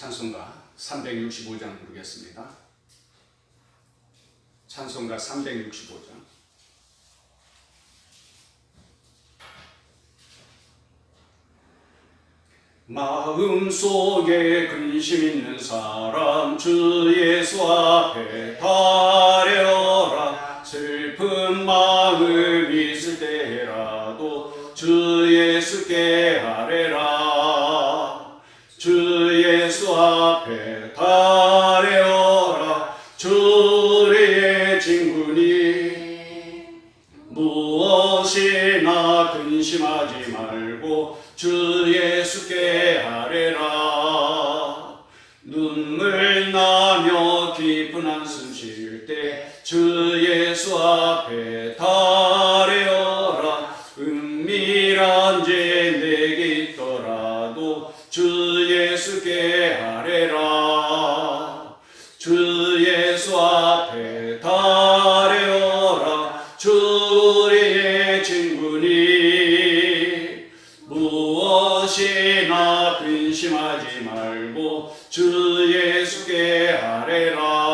찬송가 365장 부르겠습니다. 찬송가 365장. 마음속에 근심 있는 사람 주 예수 앞에 가려라. 슬픈 마음 있을 때라도 주 예수께 아뢰라. 주 예수 앞에 가려라. 주의 친구니 무엇이나 근심하지 말고 주 예수께 아뢰라. 눈물 나며 깊은 한숨 쉴 때 주 예수 앞에 아뢰어라. 은밀한 죄 내게 있더라도 주 예수께 아뢰라. 주 예수 앞에 아뢰어라. 주의 친구니 무엇이나 근심하지 말고 주 예수께 아뢰라.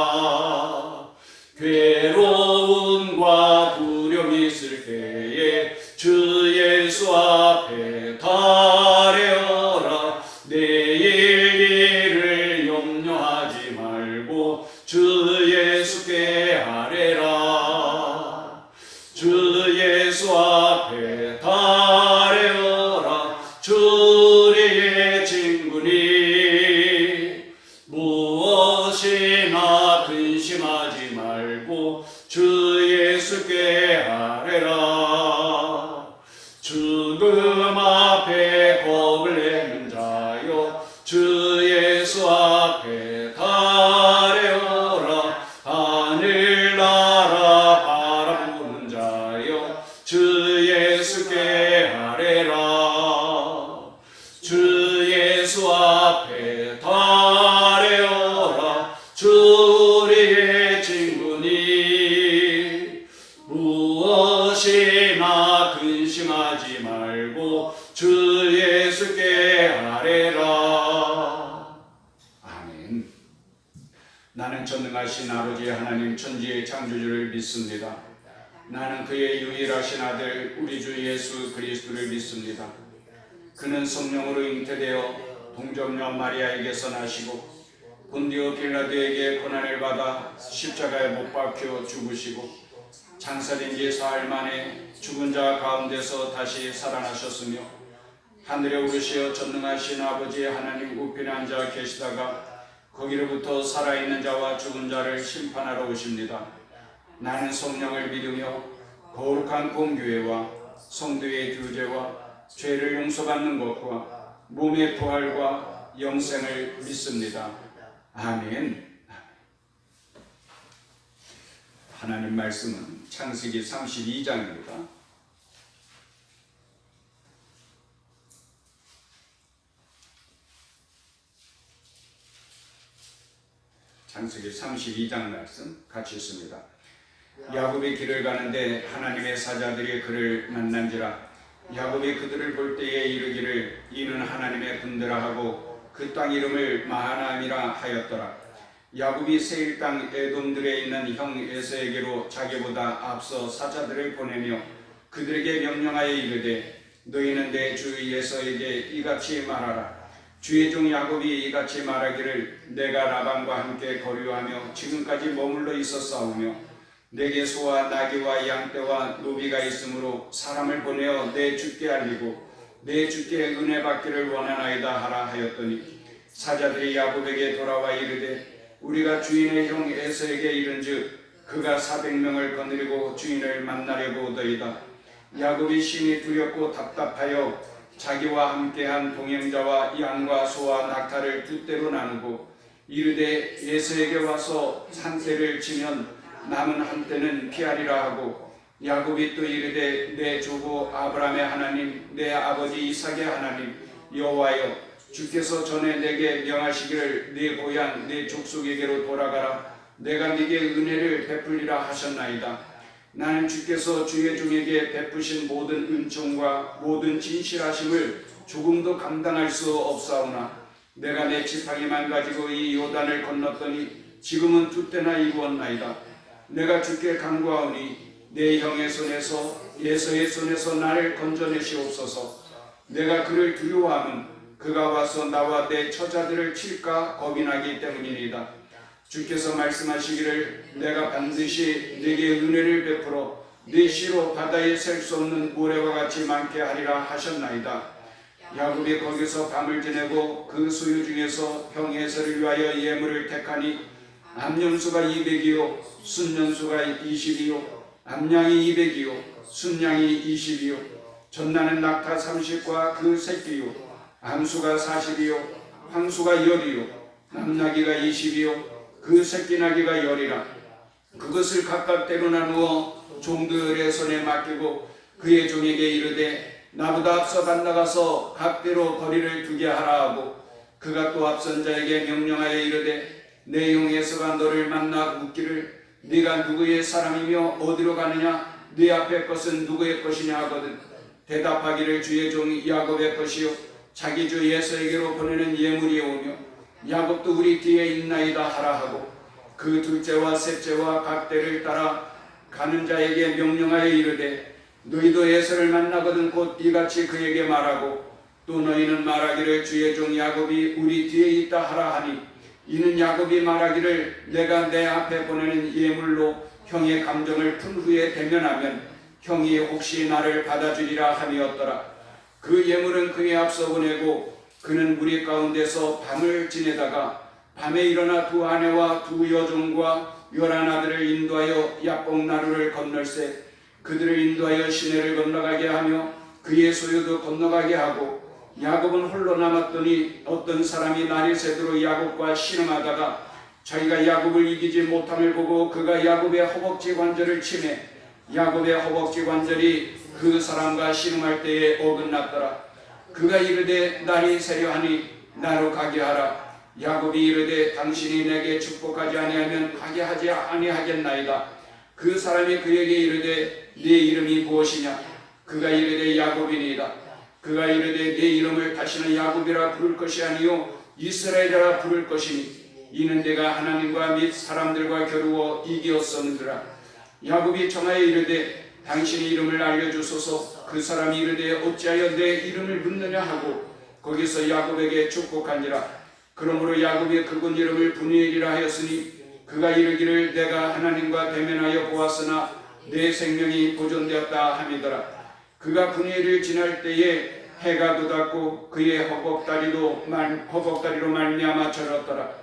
괴로움과 두려움이 있을 때에 주 예수 앞에 아뢰어라. 내일 일을 염려하지 말고 주 예수께 아뢰라. 주 예수 앞에 아뢰어라. 주의 친구니 무엇이나 근심하지 말고 주 예수께 아뢰라. 죽음 앞에 겁을 내는 자여 주 예수 앞에 아뢰어라. 하늘나라 바라보는 자여 주 예수께 아뢰라. 주 예수 앞에 아뢰어라. 주의 친구니 무엇이나 근심하지 말고 주 예수께 아뢰라. 아멘. 나는 전능하신 아버지 하나님 천지의 창조주를 믿습니다. 나는 그의 유일하신 아들 우리 주 예수 그리스도를 믿습니다. 그는 성령으로 잉태되어 동정녀 마리아에게서 나시고 본디오 빌라도에게 고난을 받아 십자가에 못 박혀 죽으시고 장사된 지 사흘 만에 죽은 자 가운데서 다시 살아나셨으며 하늘에 오르시어 전능하신 아버지 하나님 우편에 앉아 계시다가 거기로부터 살아있는 자와 죽은 자를 심판하러 오십니다. 나는 성령을 믿으며 거룩한 공교회와 성도의 교제와 죄를 용서받는 것과 몸의 부활과 영생을 믿습니다. 아멘. 하나님 말씀은 창세기 32장입니다. 창세기 32장 말씀 같이 있습니다. 야곱이 길을 가는데 하나님의 사자들이 그를 만난지라. 야곱이 그들을 볼 때에 이르기를 이는 하나님의 군대라 하고 그 땅 이름을 마하나임이라 하였더라. 야곱이 세일 땅 에돔들에 있는 형 에서에게로 자기보다 앞서 사자들을 보내며 그들에게 명령하여 이르되 너희는 내 주 에서에게 이같이 말하라. 주의 종 야곱이 이같이 말하기를 내가 라반과 함께 거류하며 지금까지 머물러 있었사오며 내게 소와 나귀와 양떼와 노비가 있으므로 사람을 보내어 내 주께 알리고 내 주께 은혜 받기를 원하나이다 하라 하였더니 사자들이 야곱에게 돌아와 이르되 우리가 주인의 형 에서에게 이른즉 그가 400명을 거느리고 주인을 만나려고 오더이다. 야곱이 심히 두렵고 답답하여 자기와 함께한 동행자와 양과 소와 낙타를 두 떼로 나누고 이르되 에서에게 와서 한 떼를 치면 남은 한 떼는 피하리라 하고 야곱이 또 이르되 내 조부 아브라함의 하나님 내 아버지 이삭의 하나님 여호와여 주께서 전에 내게 명하시기를 네 고향 네 족속에게로 돌아가라. 내가 네게 은혜를 베풀리라 하셨나이다. 나는 주께서 주의 종에게 베푸신 모든 은총과 모든 진실하심을 조금도 감당할 수 없사오나 내가 내 지팡이만 가지고 이 요단을 건넜더니 지금은 두 때나 이루었나이다. 내가 주께 간구하오니 내 형의 손에서 예서의 손에서 나를 건져내시옵소서. 내가 그를 두려워함은 그가 와서 나와 내 처자들을 칠까 겁이 나기 때문이니이다. 주께서 말씀하시기를 내가 반드시 네게 은혜를 베풀어 네 씨로 바다에 셀 수 없는 모래와 같이 많게 하리라 하셨나이다. 야곱이 거기서 밤을 지내고 그 소유 중에서 형 에서를 위하여 예물을 택하니 암년수가 200이요 순년수가 20이요 암양이 200이요 순양이 20이요 전나는 낙타 30과 그 새끼요 암수가 40이요 황수가 10이요 남나기가 20이요 그 새끼 나기가 10이라. 그것을 각각 때로 나누어 종들의 손에 맡기고 그의 종에게 이르되 나보다 앞서 간나가서 각대로 거리를 두게 하라 하고 그가 또 앞선 자에게 명령하여 이르되 내 형 에서가 너를 만나 묻기를 네가 누구의 사람이며 어디로 가느냐 네 앞에 것은 누구의 것이냐 하거든 대답하기를 주의 종 야곱의 것이요 자기 주 에서에게로 보내는 예물이 오며 야곱도 우리 뒤에 있나이다 하라 하고 그 둘째와 셋째와 각대를 따라 가는 자에게 명령하여 이르되 너희도 에서를 만나거든 곧 이같이 그에게 말하고 또 너희는 말하기를 주의 종 야곱이 우리 뒤에 있다 하라 하니 이는 야곱이 말하기를 내가 내 앞에 보내는 예물로 형의 감정을 푼 후에 대면하면 형이 혹시 나를 받아주리라 함이었더라. 그 예물은 그의 앞서 보내고 그는 무리 가운데서 밤을 지내다가 밤에 일어나 두 아내와 두 여종과 11아들을 인도하여 야복나루를 건널세 그들을 인도하여 시내를 건너가게 하며 그의 소유도 건너가게 하고 야곱은 홀로 남았더니 어떤 사람이 날이 새도록 야곱과 씨름하다가 자기가 야곱을 이기지 못함을 보고 그가 야곱의 허벅지 관절을 치매 야곱의 허벅지 관절이 그 사람과 씨름할 때에 어긋났더라. 그가 이르되 날이 새려하니 나로 가게 하라. 야곱이 이르되 당신이 내게 축복하지 아니하면 가게 하지 아니하겠나이다. 그 사람이 그에게 이르되 네 이름이 무엇이냐? 그가 이르되 야곱이니이다. 그가 이르되 네 이름을 다시는 야곱이라 부를 것이 아니요 이스라엘이라 부를 것이니 이는 내가 하나님과 및 사람들과 겨루어 이기었었느니라. 야곱이 청하여 이르되 당신의 이름을 알려주소서. 그 사람이 이르되 어찌하여 내 이름을 묻느냐 하고 거기서 야곱에게 축복한지라. 그러므로 야곱이 그곳 이름을 브누엘이라 하였으니 그가 이르기를 내가 하나님과 대면하여 보았으나 내 생명이 보존되었다 함이더라. 그가 브누엘을 지날 때에 해가 돋았고 그의 허벅다리로 말미암아 절었더라.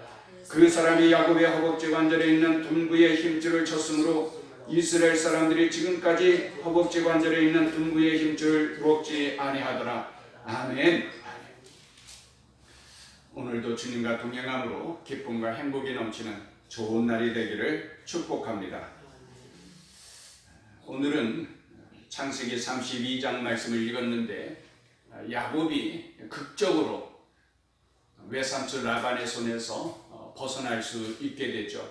그 사람이 야곱의 허벅지 관절에 있는 둔부의 힘줄을 쳤으므로 이스라엘 사람들이 지금까지 허벅지 관절에 있는 둔부의 힘줄을 먹지 아니하더라. 아멘. 오늘도 주님과 동행함으로 기쁨과 행복이 넘치는 좋은 날이 되기를 축복합니다. 오늘은 창세기 32장 말씀을 읽었는데 야곱이 극적으로 외삼촌 라반의 손에서 벗어날 수 있게 되죠.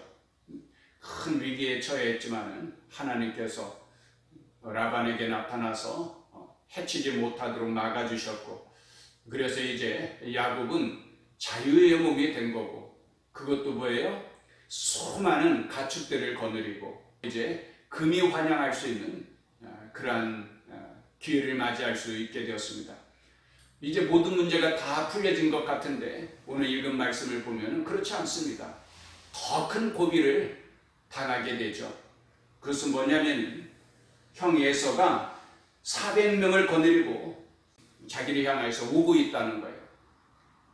큰 위기에 처했지만 하나님께서 라반에게 나타나서 해치지 못하도록 막아주셨고 그래서 이제 야곱은 자유의 몸이 된 거고 그것도 뭐예요? 수많은 가축들을 거느리고 이제 금이 환영할 수 있는 그러한 기회를 맞이할 수 있게 되었습니다. 이제 모든 문제가 다 풀려진 것 같은데 오늘 읽은 말씀을 보면 그렇지 않습니다. 더 큰 고비를 당하게 되죠. 그것은 뭐냐면 형 에서가 400명을 거느리고 자기를 향해서 오고 있다는 거예요.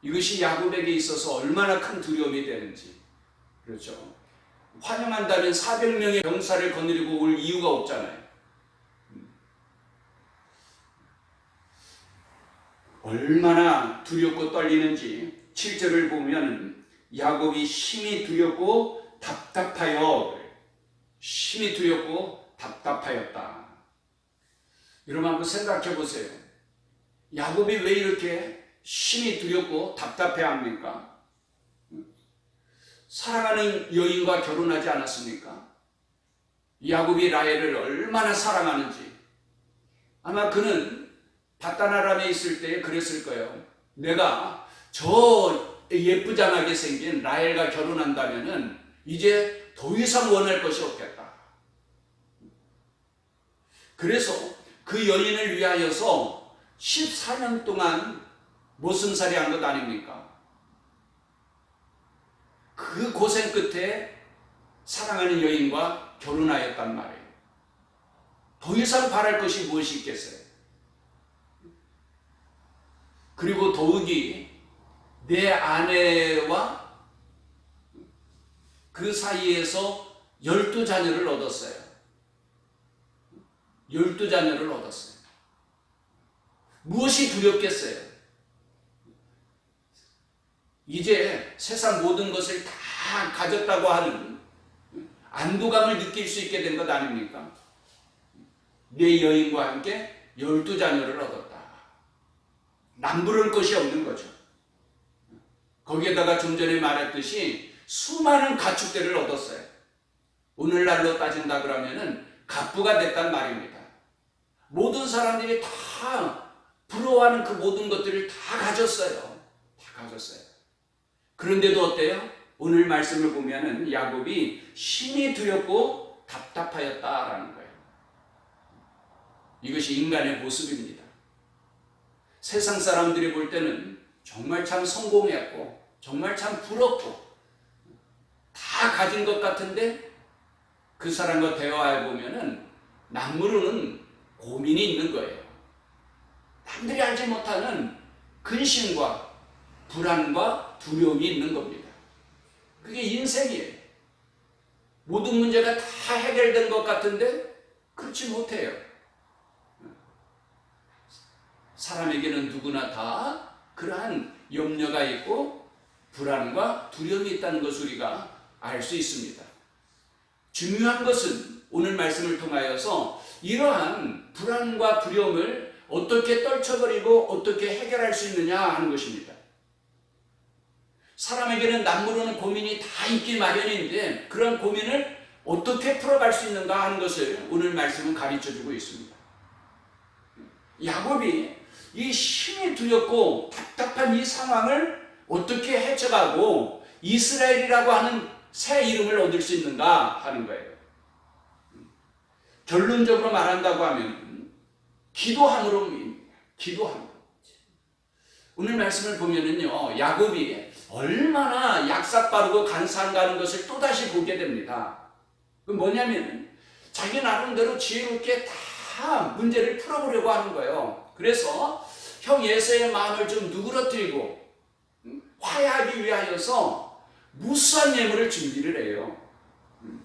이것이 야곱에게 있어서 얼마나 큰 두려움이 되는지. 그렇죠. 환영한다면 400명의 병사를 거느리고 올 이유가 없잖아요. 얼마나 두렵고 떨리는지 7절을 보면 야곱이 심히 두렵고 답답하여 심히 두렵고 답답하였다. 여러분 한번 생각해 보세요. 야곱이 왜 이렇게 심히 두렵고 답답해합니까? 사랑하는 여인과 결혼하지 않았습니까? 야곱이 라헬을 얼마나 사랑하는지 아마 그는 바단 아람에 있을 때 그랬을 거예요. 내가 저 예쁘장하게 생긴 라헬과 결혼한다면은 이제 더 이상 원할 것이 없겠다. 그래서 그 여인을 위하여서 14년 동안 모순살이 한 것 아닙니까? 그 고생 끝에 사랑하는 여인과 결혼하였단 말이에요. 더 이상 바랄 것이 무엇이 있겠어요? 그리고 더욱이 내 아내와 그 사이에서 12자녀를 얻었어요. 12자녀를 얻었어요. 무엇이 두렵겠어요? 이제 세상 모든 것을 다 가졌다고 하는 안도감을 느낄 수 있게 된 것 아닙니까? 내 여인과 함께 12자녀를 얻었다. 남부를 것이 없는 거죠. 거기에다가 좀 전에 말했듯이 수많은 가축들을 얻었어요. 오늘날로 따진다 그러면은 갑부가 됐단 말입니다. 모든 사람들이 다 부러워하는 그 모든 것들을 다 가졌어요. 다 가졌어요. 그런데도 어때요? 오늘 말씀을 보면은 야곱이 심히 두렵고 답답하였다라는 거예요. 이것이 인간의 모습입니다. 세상 사람들이 볼 때는 정말 참 성공했고 정말 참 부럽고 다 가진 것 같은데 그 사람과 대화해 보면은 남무르는 고민이 있는 거예요. 남들이 알지 못하는 근심과 불안과 두려움이 있는 겁니다. 그게 인생이에요. 모든 문제가 다 해결된 것 같은데 그렇지 못해요. 사람에게는 누구나 다 그러한 염려가 있고 불안과 두려움이 있다는 것을 우리가 알 수 있습니다. 중요한 것은 오늘 말씀을 통하여서 이러한 불안과 두려움을 어떻게 떨쳐버리고 어떻게 해결할 수 있느냐 하는 것입니다. 사람에게는 남모르는 고민이 다 있기 마련인데 그런 고민을 어떻게 풀어갈 수 있는가 하는 것을 오늘 말씀은 가르쳐주고 있습니다. 야곱이 이 힘이 두렵고 답답한 이 상황을 어떻게 헤쳐가고 이스라엘이라고 하는 새 이름을 얻을 수 있는가 하는 거예요. 결론적으로 말한다고 하면 기도함으로입니다. 기도함으로. 오늘 말씀을 보면은요, 야곱이 얼마나 약삭빠르고 간사한가 하는 것을 또다시 보게 됩니다. 그 뭐냐면 자기 나름대로 지혜롭게 다 문제를 풀어보려고 하는 거예요. 그래서 형 에서의 마음을 좀 누그러뜨리고 화해하기 위하여서 무수한 예물을 준비를 해요.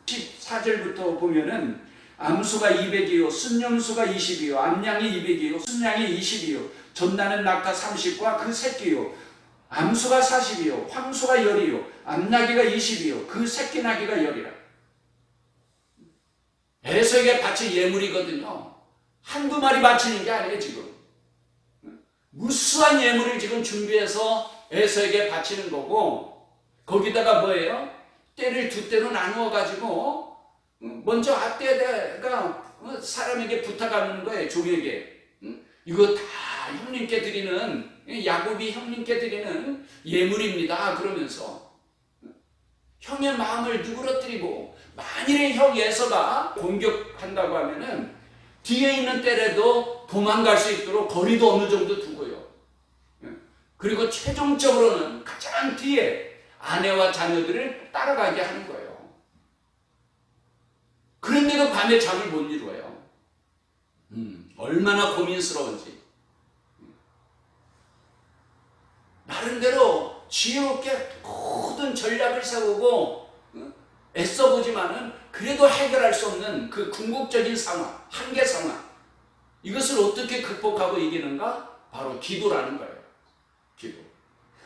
14절부터 보면은 암수가 200이요, 순염수가 20이요, 암양이 200이요, 순양이 20이요, 전나는 낙타 30과 그 새끼요, 암수가 40이요, 황수가 10이요, 암나귀가 20이요, 그 새끼 나귀가 10이라. 에서에게 바칠 예물이거든요. 한두 마리 바치는 게 아니에요, 지금. 무수한 예물을 지금 준비해서 에서에게 바치는 거고, 거기다가 뭐예요? 때를 두 때로 나누어 가지고 먼저 앞때가 사람에게 부탁하는 거예요. 종에게. 이거 다 형님께 드리는, 야곱이 형님께 드리는 예물입니다. 그러면서 형의 마음을 누그러뜨리고 만일에 형 예서가 공격한다고 하면은 뒤에 있는 때라도 도망갈 수 있도록 거리도 어느 정도 두고요. 그리고 최종적으로는 가장 뒤에 아내와 자녀들을 따라가게 하는 거예요. 그런데도 밤에 잠을 못 이루어요. 얼마나 고민스러운지. 나름대로 지혜롭게 모든 전략을 세우고 애써보지만은 그래도 해결할 수 없는 그 궁극적인 상황, 한계 상황. 이것을 어떻게 극복하고 이기는가? 바로 기도라는 거예요. 기도.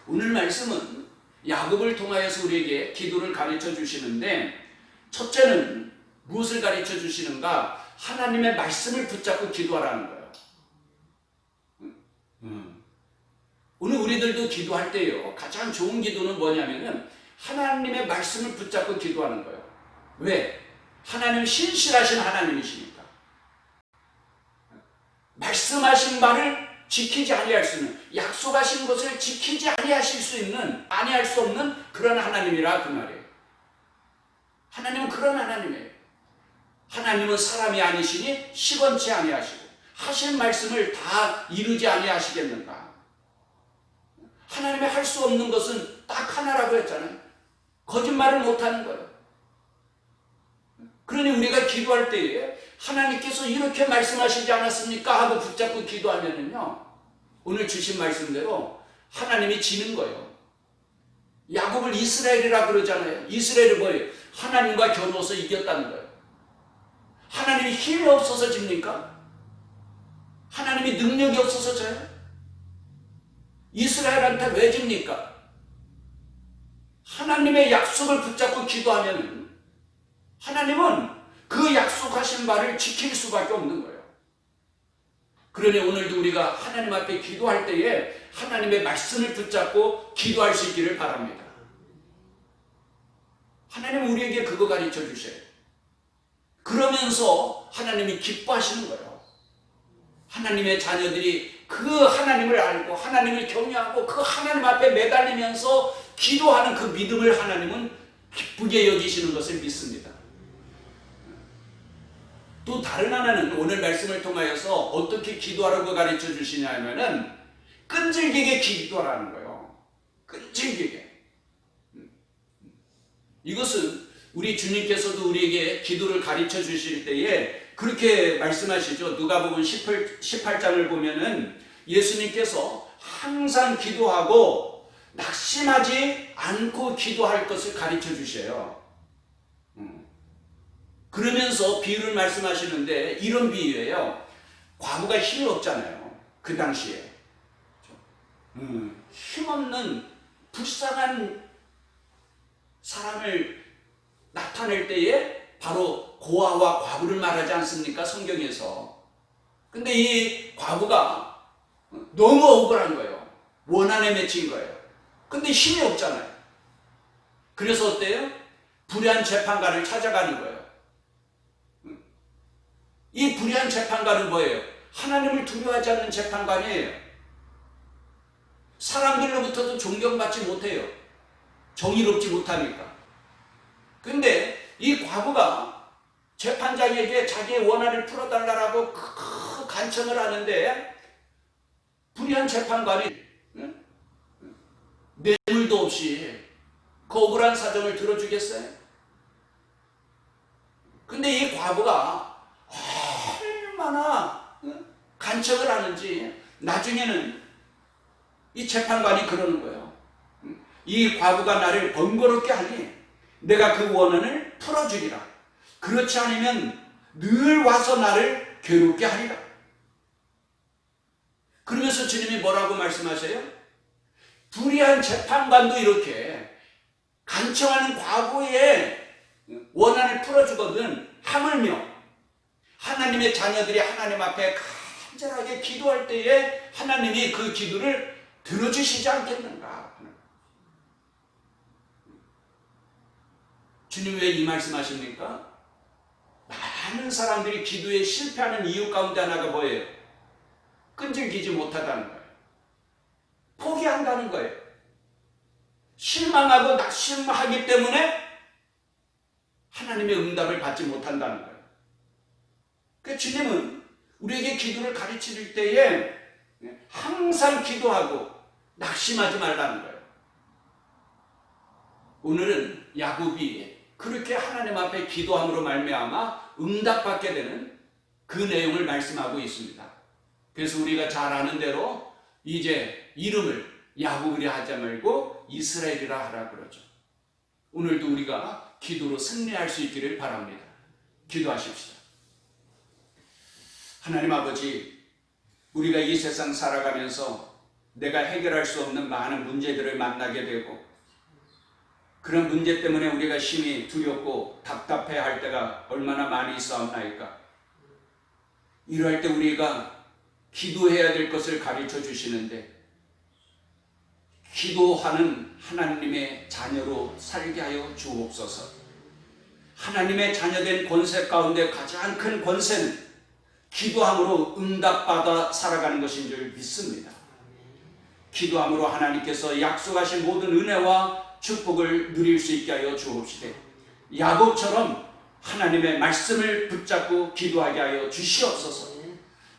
오늘 말씀은 야곱을 통하여서 우리에게 기도를 가르쳐 주시는데, 첫째는 무엇을 가르쳐 주시는가? 하나님의 말씀을 붙잡고 기도하라는 거예요. 오늘 우리들도 기도할 때요, 가장 좋은 기도는 뭐냐면은 하나님의 말씀을 붙잡고 기도하는 거예요. 왜? 하나님 신실하신 하나님이시니까. 말씀하신 바를 지키지 아니할 수 있는, 약속하신 것을 지키지 아니하실 수 있는, 아니할 수 없는 그런 하나님이라 그 말이에요. 하나님은 그런 하나님이에요. 하나님은 사람이 아니시니 시건치 아니하시고 하신 말씀을 다 이루지 아니하시겠는가. 하나님이 할 수 없는 것은 딱 하나라고 했잖아요. 거짓말을 못하는 거예요. 그러니 우리가 기도할 때에 하나님께서 이렇게 말씀하시지 않았습니까? 하고 붙잡고 기도하면은요, 오늘 주신 말씀대로 하나님이 지는 거예요. 야곱을 이스라엘이라 그러잖아요. 이스라엘이 뭐예요? 하나님과 겨루어서 이겼다는 거예요. 하나님이 힘이 없어서 집니까? 하나님이 능력이 없어서 져요? 이스라엘한테 왜 집니까? 하나님의 약속을 붙잡고 기도하면 하나님은 그 약속하신 바를 지킬 수밖에 없는 거예요. 그러니 오늘도 우리가 하나님 앞에 기도할 때에 하나님의 말씀을 붙잡고 기도할 수 있기를 바랍니다. 하나님은 우리에게 그거 가르쳐 주셔요. 그러면서 하나님이 기뻐하시는 거예요. 하나님의 자녀들이 그 하나님을 알고 하나님을 경외하고 그 하나님 앞에 매달리면서 기도하는 그 믿음을 하나님은 기쁘게 여기시는 것을 믿습니다. 또 다른 하나는 오늘 말씀을 통하여서 어떻게 기도하라고 가르쳐 주시냐면은 끈질기게 기도하라는 거예요. 끈질기게. 이것은 우리 주님께서도 우리에게 기도를 가르쳐 주실 때에 그렇게 말씀하시죠. 누가복음 18장을 보면은 예수님께서 항상 기도하고 낙심하지 않고 기도할 것을 가르쳐 주셔요. 그러면서 비유를 말씀하시는데 이런 비유예요. 과부가 힘이 없잖아요. 그 당시에. 힘없는 불쌍한 사람을 나타낼 때에 바로 고아와 과부를 말하지 않습니까? 성경에서. 근데 이 과부가 너무 억울한 거예요. 원한에 맺힌 거예요. 근데 힘이 없잖아요. 그래서 어때요? 불의한 재판관을 찾아가는 거예요. 이 불의한 재판관은 뭐예요? 하나님을 두려워하지 않는 재판관이에요. 사람들로부터도 존경받지 못해요. 정의롭지 못하니까. 근데 이 과부가 재판장에게 자기의 원한을 풀어달라고 간청을 하는데 불의한 재판관이 뇌물도 없이 그 억울한 사정을 들어주겠어요? 근데 이 과부가 얼마나 간청을 하는지 나중에는 이 재판관이 그러는 거예요. 이 과부가 나를 번거롭게 하니 내가 그 원한을 풀어주리라. 그렇지 않으면 늘 와서 나를 괴롭게 하리라. 그러면서 주님이 뭐라고 말씀하세요? 불의한 재판관도 이렇게 간청하는 과부의 원한을 풀어주거든. 하물며 하나님의 자녀들이 하나님 앞에 간절하게 기도할 때에 하나님이 그 기도를 들어주시지 않겠는가? 주님 왜 이 말씀하십니까? 많은 사람들이 기도에 실패하는 이유 가운데 하나가 뭐예요? 끈질기지 못하다는 거예요. 포기한다는 거예요. 실망하고 낙심하기 때문에 하나님의 응답을 받지 못한다는 거예요. 그러니까 주님은 우리에게 기도를 가르칠 때에 항상 기도하고 낙심하지 말라는 거예요. 오늘은 야곱이 그렇게 하나님 앞에 기도함으로 말미암아 응답받게 되는 그 내용을 말씀하고 있습니다. 그래서 우리가 잘 아는 대로 이제 이름을 야곱이라 하지 말고 이스라엘이라 하라 그러죠. 오늘도 우리가 기도로 승리할 수 있기를 바랍니다. 기도하십시다. 하나님 아버지, 우리가 이 세상 살아가면서 내가 해결할 수 없는 많은 문제들을 만나게 되고 그런 문제 때문에 우리가 심히 두렵고 답답해 할 때가 얼마나 많이 있사옵나이까. 이럴 때 우리가 기도해야 될 것을 가르쳐 주시는데 기도하는 하나님의 자녀로 살게 하여 주옵소서. 하나님의 자녀된 권세 가운데 가장 큰 권세는 기도함으로 응답받아 살아가는 것인 줄 믿습니다. 기도함으로 하나님께서 약속하신 모든 은혜와 축복을 누릴 수 있게 하여 주옵시되 야곱처럼 하나님의 말씀을 붙잡고 기도하게 하여 주시옵소서.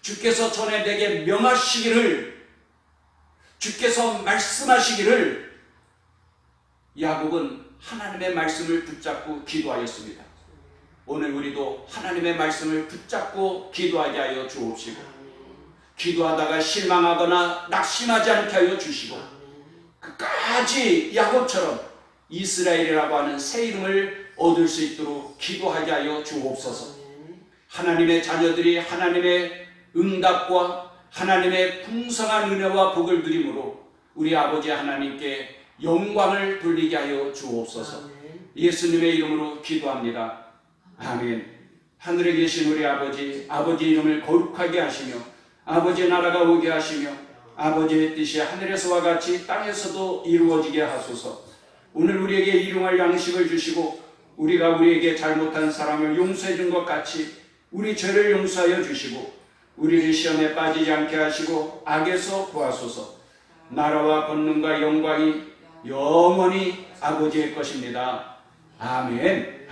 주께서 전에 내게 명하시기를, 주께서 말씀하시기를, 야곱은 하나님의 말씀을 붙잡고 기도하였습니다. 오늘 우리도 하나님의 말씀을 붙잡고 기도하게 하여 주옵시고, 기도하다가 실망하거나 낙심하지 않게 하여 주시고, 끝까지 야곱처럼 이스라엘이라고 하는 새 이름을 얻을 수 있도록 기도하게 하여 주옵소서. 하나님의 자녀들이 하나님의 응답과 하나님의 풍성한 은혜와 복을 누림으로 우리 아버지 하나님께 영광을 돌리게 하여 주옵소서. 예수님의 이름으로 기도합니다. 아멘. 하늘에 계신 우리 아버지, 아버지 이름을 거룩하게 하시며 아버지의 나라가 오게 하시며 아버지의 뜻이 하늘에서와 같이 땅에서도 이루어지게 하소서. 오늘 우리에게 일용할 양식을 주시고 우리가 우리에게 잘못한 사람을 용서해 준 것 같이 우리 죄를 용서하여 주시고 우리를 시험에 빠지지 않게 하시고 악에서 구하소서. 나라와 권능과 영광이 영원히 아버지의 것입니다. 아멘.